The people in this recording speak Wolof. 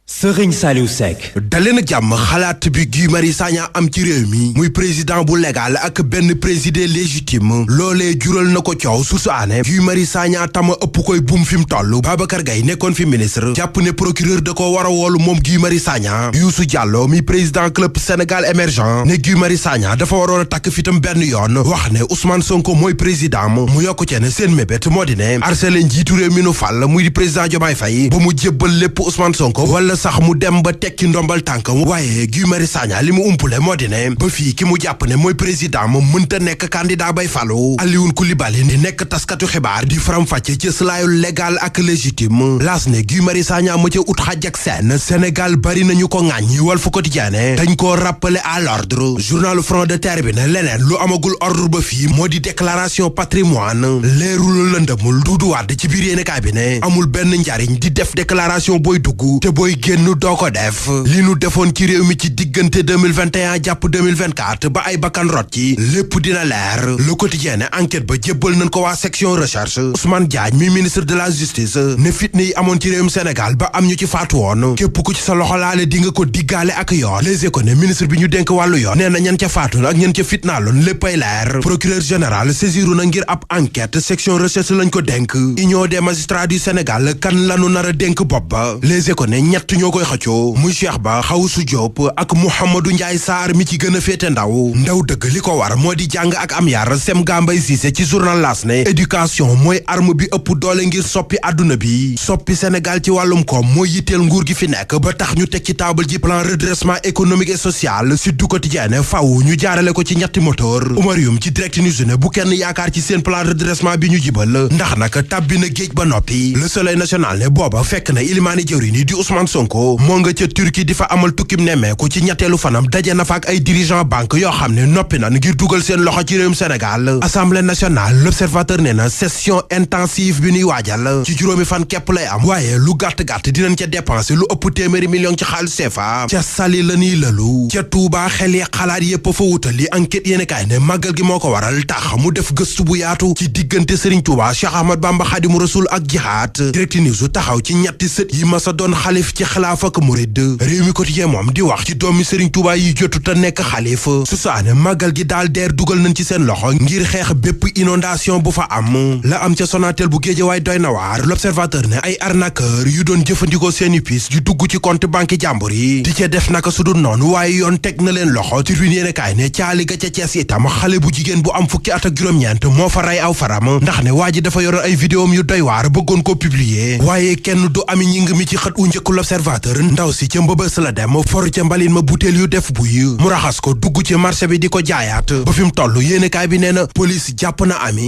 Serigne Saliou Seck daleen ak jàmm xalaat bi Guy Marius Sagna am ci réew mi muy président bu légal ak benn président légitime loolee jural na ko coow susu aane Guy Marius Sagna tama ëpp koy buum fi mu toll Babacar Gaye nekkoon fi ministre jàpp ne procureur da ko war a woolu moom Guy Marius Sagna Youssou Diallo mi président club Sénégal émergent ne Guy Marius Sagna dafa waroon a takk fitam benn yoon wax ne Ousmane Sonko mooy président mu yokku ci ne seen mébét moo di ne harcelé njiitu réew mi nu fal muy di président Diomaye Faye ba mu jébbal lépp Ousmane Sonko wala sax mu dem ba tekki ndombal tànk waaye Guy Marius Sagna li mu umpule moo di ne ba fii ki mu jàpp ne mooy président moom mënta nekk candidat bay falu Alioune Coulibaly ni nekk taskatu xibaar di faram-fàcce ci slaayu légal ak légitime laas ne Guy Marius Sagna ma ca ut xaj ak seen Sénégal bari nañu ko ŋàññi Walf Quotidien dañ koo rappeler à l'ordre journal Front de Terre bi ne leneen lu amagul ordre ba fii moo di déclaration patrimoine leerul lëndëmul Doudou Wade ci biir yéenekaay bi ne amul benn njariñ di def déclaration booy dugg te booy génn doo ko def li nu defoon ci réew mi ci diggante 2021 jàpp 2024 ba ay bakkan rot ci lépp dina leer Le Quotidien ne enquête ba jébbal nañ ko waa section recherche Ousmane Diagne mi ministre de la justice ne fitna yi amoon ci réewum Sénégal ba am ñu ci faatu woon képp ku ci sa loxo laale di nga ko diggaale ak yoon Les Échos ne ministre bi ñu dénk wàllu yoon nee na ñan ca faatu ak ñan ca fitnaaloon léppay leer procureur général saisiru na ngir ab enquête section recherche lañ ko dénk Union des magistrats du Sénégal kan lanu nar a dénk bopp ba Les Échos ne ñett ñoo koy xëccoo muy Cheikh Ba Xawsu Diop ak Mouhamadou Ndiaye Sarr mi ci gën a féete ndaw dëgg li ko war moo di jàng ak am yar Sem Gambay Cissé ci journal L'As ne éducation mooy arme bi ëpp doole ngir soppi àdduna bi soppi Sénégal ci wàllum koom mooy yitteel nguur gi fi nekk ba tax ñu teg ci table ji plan redressement économique et social Sud Quotidien faw ñu jaarale ko ci ñetti moteur Oumar Youm ci Direct News ne bu kenn yaakaar ci seen plan redressement bi ñu jibal ndax nag tàbbi na géej ba noppi Le Soleil national ne booba fekk na ilimaani jëwriñ yi di Ousmane Sonko moo nga ca Turquie di fa amal tukkim nemmeeku ci ñetteelu fanam daje na fa ak ay dirigeant banque yoo xam ne noppi nan ngir dugal seen loxo ci réewum Sénégal Assemblée nationale L'Observateur ne na session intensive bi ñuy waajal ci juróomi fan képp lay am waaye lu gàtt-gàtt dinañ ca dépenser lu ëpp téeméeri million ci xaalis CFA ca Saly la ñuy lalu ca Touba xel yi xalaat yépp fa wutali enquête yéen kaay ne màggal gi moo ko waral tax mu def gëstu bu yaatu ci diggante Serigne Touba Cheikh Ahmad Bamba Khadimu Rasul ak jihaad Direct News taxaw ci ñetti sët yi masa doon xalif ci xilaaf ak murid réew mi quotidien moom di wax ci doomi Serigne Touba yi jotu te nekk xalifa su saane màggal gi daal deer dugal nañ ci seen loxo ngir xeex bépp inondation bu fa am la am ca Sonatel bu Géejawaay doy na waar L'Observateur ne ay arnaqueur yu doon jëfandikoo seeni pis di dugg ci compte banque jàmbur yi di ca def naka su dul noonu waaye yoon teg na leen loxo Tribune yéenekaay ne caali ga ca Cees itam xale bu jigéen bu am fukki at ak juróom-ñeent moo fa rey aw faram ndax ne waa ji dafa yoroon ay vidéom yu doy waar bëggoon ko publier waaye kenn du ami ñing mi ci xët u njëkk L'Observateur ndaw si ca mbëbës la dem for ca mbalin ma butéel yu def buy mu raxas ko dugg ci marché bi di ko jaayaat ba fi mu toll yéenekaay bi nee na police jàpp na ami